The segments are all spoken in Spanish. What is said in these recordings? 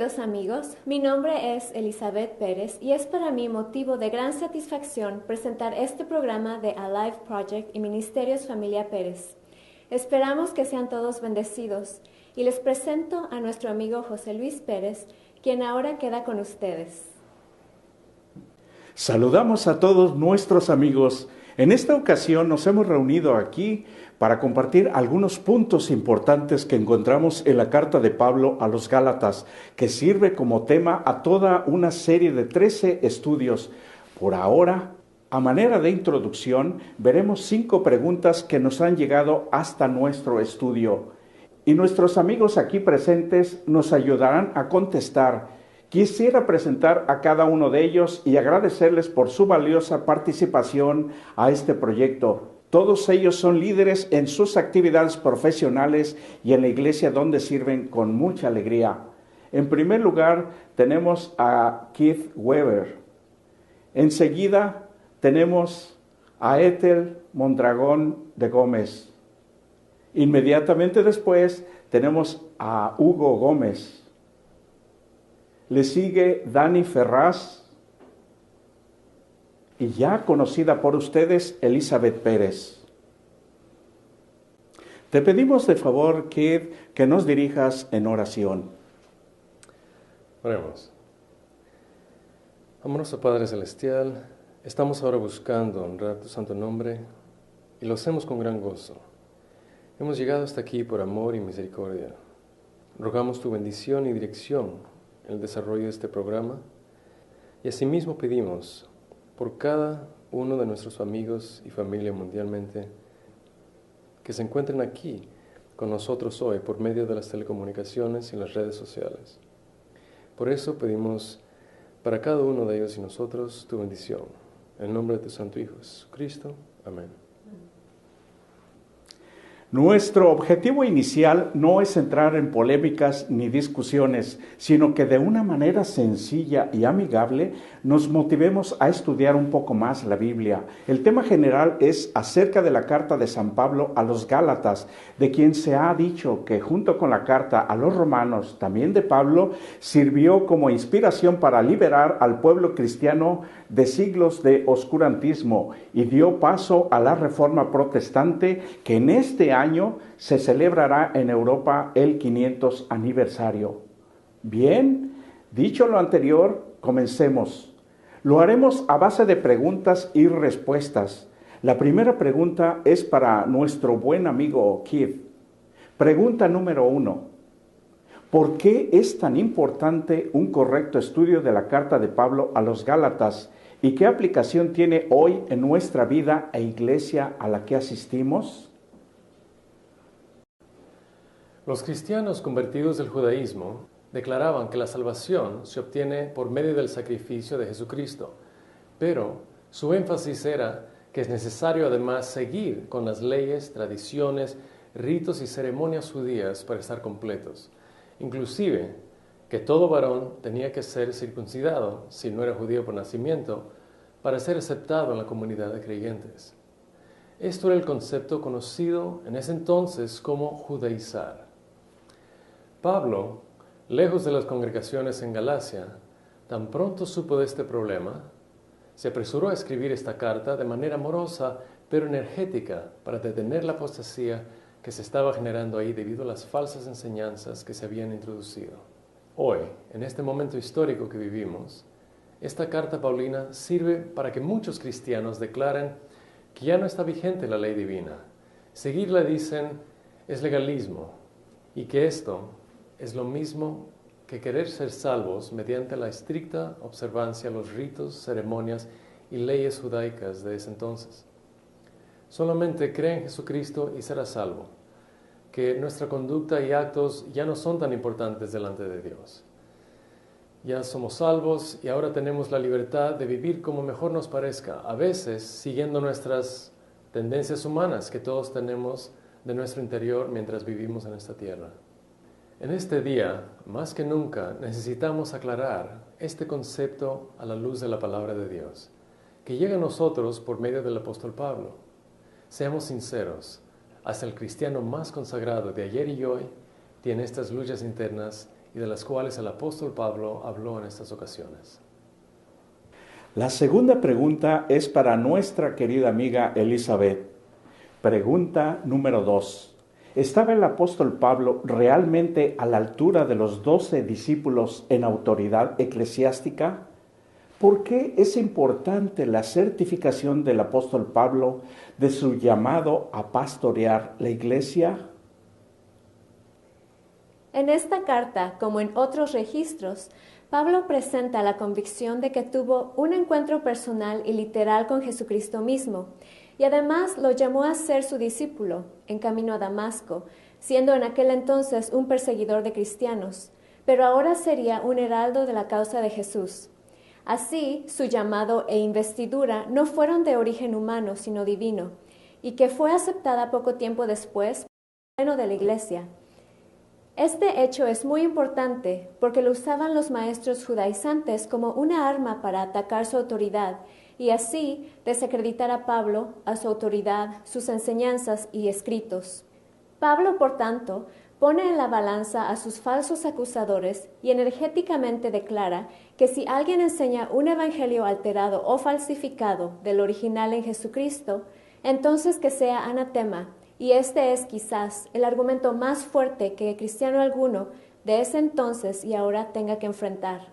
queridos amigos, mi nombre es Elizabeth Pérez y es para mí motivo de gran satisfacción presentar este programa de Alive Project y Ministerios Familia Pérez. Esperamos que sean todos bendecidos y les presento a nuestro amigo José Luis Pérez, quien ahora queda con ustedes. Saludamos a todos nuestros amigos. En esta ocasión nos hemos reunido aquí para compartir algunos puntos importantes que encontramos en la carta de Pablo a los Gálatas, que sirve como tema a toda una serie de 13 estudios. Por ahora, a manera de introducción, veremos 5 preguntas que nos han llegado hasta nuestro estudio. Y nuestros amigos aquí presentes nos ayudarán a contestar. Quisiera presentar a cada uno de ellos y agradecerles por su valiosa participación a este proyecto. Todos ellos son líderes en sus actividades profesionales y en la iglesia donde sirven con mucha alegría. En primer lugar, tenemos a Keith Weber. Enseguida, tenemos a Ethel Mondragón de Gómez. Inmediatamente después, tenemos a Hugo Gómez. Le sigue Dani Ferraz y ya conocida por ustedes, Elizabeth Pérez. Te pedimos de favor, Keith, que nos dirijas en oración. Oremos. Amoroso Padre Celestial, estamos ahora buscando honrar tu santo nombre y lo hacemos con gran gozo. Hemos llegado hasta aquí por amor y misericordia. Rogamos tu bendición y dirección en el desarrollo de este programa y asimismo pedimos por cada uno de nuestros amigos y familia mundialmente que se encuentren aquí con nosotros hoy por medio de las telecomunicaciones y las redes sociales. Por eso pedimos para cada uno de ellos y nosotros tu bendición. En el nombre de tu Santo Hijo Jesucristo. Amén. Nuestro objetivo inicial no es entrar en polémicas ni discusiones, sino que de una manera sencilla y amigable nos motivemos a estudiar un poco más la Biblia. El tema general es acerca de la carta de San Pablo a los Gálatas, de quien se ha dicho que junto con la carta a los romanos, también de Pablo, sirvió como inspiración para liberar al pueblo cristiano de siglos de oscurantismo y dio paso a la Reforma Protestante, que en este año se celebrará en Europa el 500 aniversario. Bien, dicho lo anterior, comencemos. Lo haremos a base de preguntas y respuestas. La primera pregunta es para nuestro buen amigo Keith. Pregunta número 1. ¿Por qué es tan importante un correcto estudio de la carta de Pablo a los Gálatas? ¿Y qué aplicación tiene hoy en nuestra vida e iglesia a la que asistimos? Los cristianos convertidos del judaísmo declaraban que la salvación se obtiene por medio del sacrificio de Jesucristo, pero su énfasis era que es necesario además seguir con las leyes, tradiciones, ritos y ceremonias judías para estar completos. Inclusive, que todo varón tenía que ser circuncidado, si no era judío por nacimiento, para ser aceptado en la comunidad de creyentes. Esto era el concepto conocido en ese entonces como judaizar. Pablo, lejos de las congregaciones en Galacia, tan pronto supo de este problema, se apresuró a escribir esta carta de manera amorosa pero energética para detener la apostasía que se estaba generando ahí debido a las falsas enseñanzas que se habían introducido. Hoy, en este momento histórico que vivimos, esta carta paulina sirve para que muchos cristianos declaren que ya no está vigente la ley divina. Seguirla, dicen, es legalismo y que esto es lo mismo que querer ser salvos mediante la estricta observancia de los ritos, ceremonias y leyes judaicas de ese entonces. Solamente cree en Jesucristo y será salvo, que nuestra conducta y actos ya no son tan importantes delante de Dios. Ya somos salvos y ahora tenemos la libertad de vivir como mejor nos parezca, a veces siguiendo nuestras tendencias humanas que todos tenemos de nuestro interior mientras vivimos en esta tierra. En este día, más que nunca, necesitamos aclarar este concepto a la luz de la palabra de Dios, que llega a nosotros por medio del apóstol Pablo. Seamos sinceros, hasta el cristiano más consagrado de ayer y hoy tiene estas luchas internas y de las cuales el apóstol Pablo habló en estas ocasiones. La segunda pregunta es para nuestra querida amiga Elizabeth. Pregunta número 2. ¿Estaba el apóstol Pablo realmente a la altura de los 12 discípulos en autoridad eclesiástica? ¿Por qué es importante la certificación del apóstol Pablo de su llamado a pastorear la iglesia? En esta carta, como en otros registros, Pablo presenta la convicción de que tuvo un encuentro personal y literal con Jesucristo mismo, y además lo llamó a ser su discípulo en camino a Damasco, siendo en aquel entonces un perseguidor de cristianos, pero ahora sería un heraldo de la causa de Jesús. Así, su llamado e investidura no fueron de origen humano, sino divino, y que fue aceptada poco tiempo después por el pleno de la Iglesia. Este hecho es muy importante porque lo usaban los maestros judaizantes como una arma para atacar su autoridad y así desacreditar a Pablo, a su autoridad, sus enseñanzas y escritos. Pablo, por tanto, pone en la balanza a sus falsos acusadores y energéticamente declara que si alguien enseña un evangelio alterado o falsificado del original en Jesucristo, entonces que sea anatema. Y este es quizás el argumento más fuerte que cristiano alguno de ese entonces y ahora tenga que enfrentar.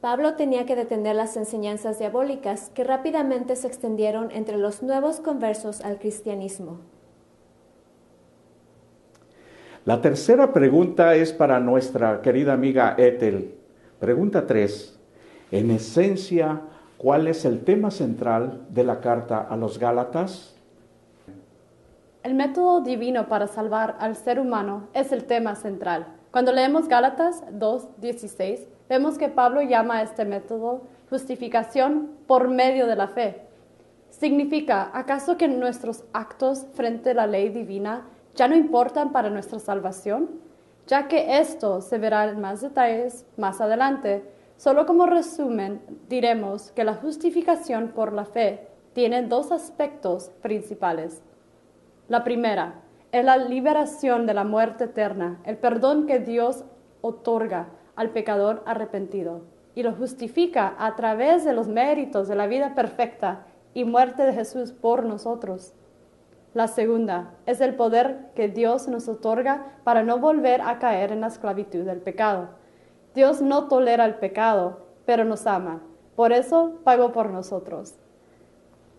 Pablo tenía que detener las enseñanzas diabólicas que rápidamente se extendieron entre los nuevos conversos al cristianismo. La tercera pregunta es para nuestra querida amiga Ethel. Pregunta 3. En esencia, ¿cuál es el tema central de la carta a los Gálatas? El método divino para salvar al ser humano es el tema central. Cuando leemos Gálatas 2:16, vemos que Pablo llama a este método justificación por medio de la fe. ¿Significa acaso que nuestros actos frente a la ley divina ya no importan para nuestra salvación? Ya que esto se verá en más detalles más adelante, solo como resumen diremos que la justificación por la fe tiene dos aspectos principales. La primera es la liberación de la muerte eterna, el perdón que Dios otorga al pecador arrepentido y lo justifica a través de los méritos de la vida perfecta y muerte de Jesús por nosotros. La segunda es el poder que Dios nos otorga para no volver a caer en la esclavitud del pecado. Dios no tolera el pecado, pero nos ama. Por eso pagó por nosotros.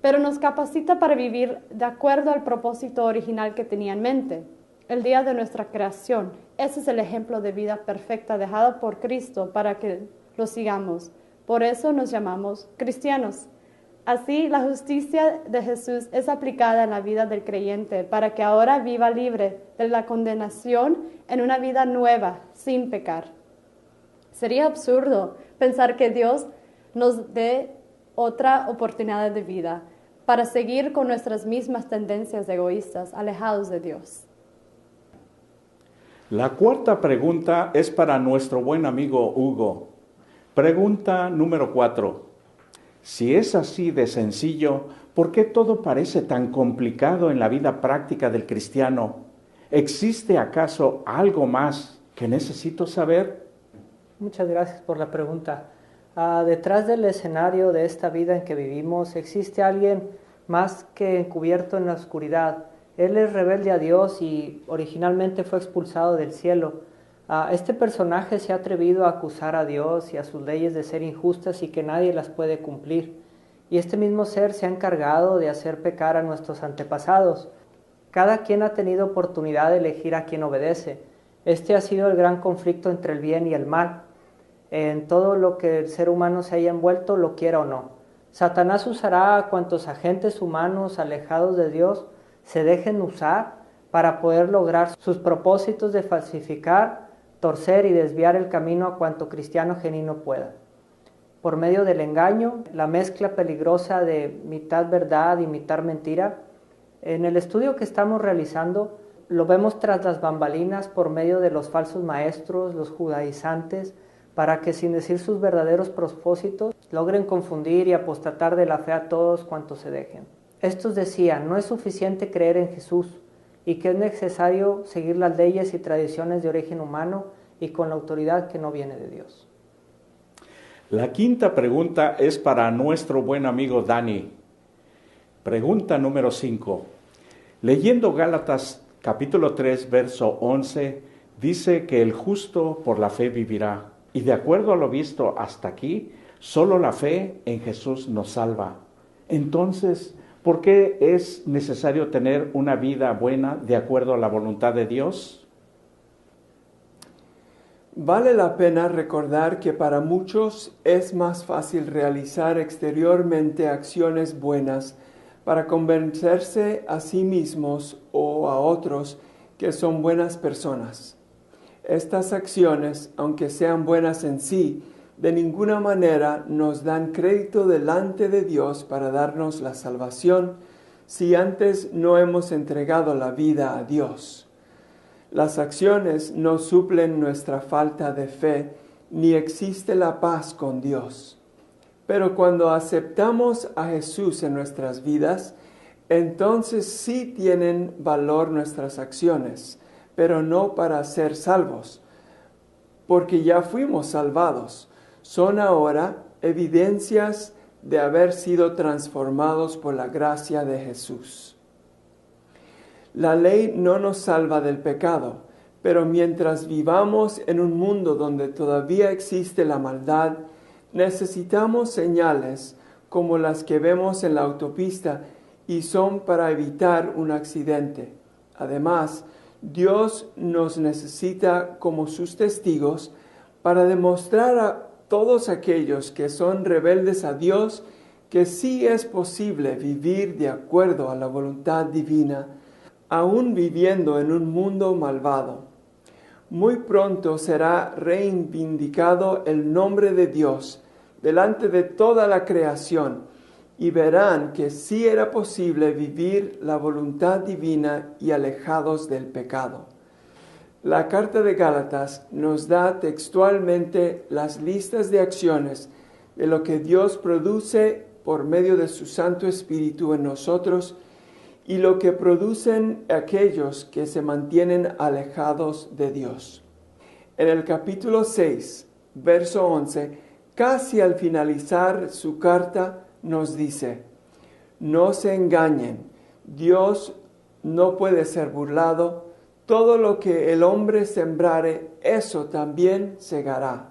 Pero nos capacita para vivir de acuerdo al propósito original que tenía en mente, el día de nuestra creación. Ese es el ejemplo de vida perfecta dejado por Cristo para que lo sigamos. Por eso nos llamamos cristianos. Así, la justicia de Jesús es aplicada en la vida del creyente para que ahora viva libre de la condenación en una vida nueva, sin pecar. Sería absurdo pensar que Dios nos dé otra oportunidad de vida para seguir con nuestras mismas tendencias egoístas, alejados de Dios. La cuarta pregunta es para nuestro buen amigo Hugo. Pregunta número 4. Si es así de sencillo, ¿por qué todo parece tan complicado en la vida práctica del cristiano? ¿Existe acaso algo más que necesito saber? Muchas gracias por la pregunta. Detrás del escenario de esta vida en que vivimos existe alguien más que encubierto en la oscuridad. Él es rebelde a Dios y originalmente fue expulsado del cielo. Este personaje se ha atrevido a acusar a Dios y a sus leyes de ser injustas y que nadie las puede cumplir. Y este mismo ser se ha encargado de hacer pecar a nuestros antepasados. Cada quien ha tenido oportunidad de elegir a quien obedece. Este ha sido el gran conflicto entre el bien y el mal. En todo lo que el ser humano se haya envuelto, lo quiera o no. Satanás usará a cuantos agentes humanos alejados de Dios se dejen usar para poder lograr sus propósitos de falsificar, torcer y desviar el camino a cuanto cristiano genuino pueda. Por medio del engaño, la mezcla peligrosa de mitad verdad y mitad mentira, en el estudio que estamos realizando, lo vemos tras las bambalinas por medio de los falsos maestros, los judaizantes, para que sin decir sus verdaderos propósitos, logren confundir y apostatar de la fe a todos cuantos se dejen. Estos decían, no es suficiente creer en Jesús y que es necesario seguir las leyes y tradiciones de origen humano y con la autoridad que no viene de Dios. La quinta pregunta es para nuestro buen amigo Dani. Pregunta número 5. Leyendo Gálatas capítulo 3, verso 11, dice que el justo por la fe vivirá. Y de acuerdo a lo visto hasta aquí, solo la fe en Jesús nos salva. Entonces, ¿por qué es necesario tener una vida buena de acuerdo a la voluntad de Dios? Vale la pena recordar que para muchos es más fácil realizar exteriormente acciones buenas para convencerse a sí mismos o a otros que son buenas personas. Estas acciones, aunque sean buenas en sí, de ninguna manera nos dan crédito delante de Dios para darnos la salvación si antes no hemos entregado la vida a Dios. Las acciones no suplen nuestra falta de fe, ni existe la paz con Dios. Pero cuando aceptamos a Jesús en nuestras vidas, entonces sí tienen valor nuestras acciones, pero no para ser salvos, porque ya fuimos salvados. Son ahora evidencias de haber sido transformados por la gracia de Jesús. La ley no nos salva del pecado, pero mientras vivamos en un mundo donde todavía existe la maldad, necesitamos señales como las que vemos en la autopista y son para evitar un accidente. Además, Dios nos necesita como sus testigos para demostrar a todos aquellos que son rebeldes a Dios que sí es posible vivir de acuerdo a la voluntad divina, aún viviendo en un mundo malvado. Muy pronto será reivindicado el nombre de Dios delante de toda la creación y verán que sí era posible vivir la voluntad divina y alejados del pecado. La carta de Gálatas nos da textualmente las listas de acciones de lo que Dios produce por medio de su Santo Espíritu en nosotros y lo que producen aquellos que se mantienen alejados de Dios. En el capítulo 6, verso 11, casi al finalizar su carta, nos dice: no se engañen, Dios no puede ser burlado, todo lo que el hombre sembrare, eso también segará.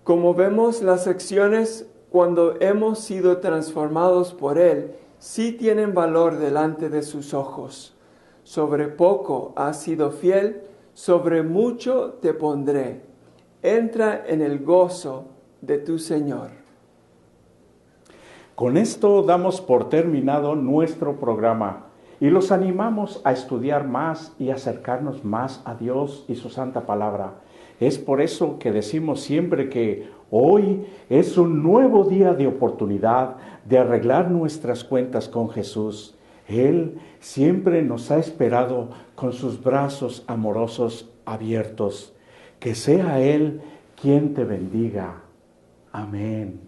Como vemos, las acciones cuando hemos sido transformados por Él, sí tienen valor delante de sus ojos. Sobre poco has sido fiel, sobre mucho te pondré. Entra en el gozo de tu Señor. Con esto damos por terminado nuestro programa y los animamos a estudiar más y acercarnos más a Dios y su santa palabra. Es por eso que decimos siempre que hoy es un nuevo día de oportunidad de arreglar nuestras cuentas con Jesús. Él siempre nos ha esperado con sus brazos amorosos abiertos. Que sea Él quien te bendiga. Amén.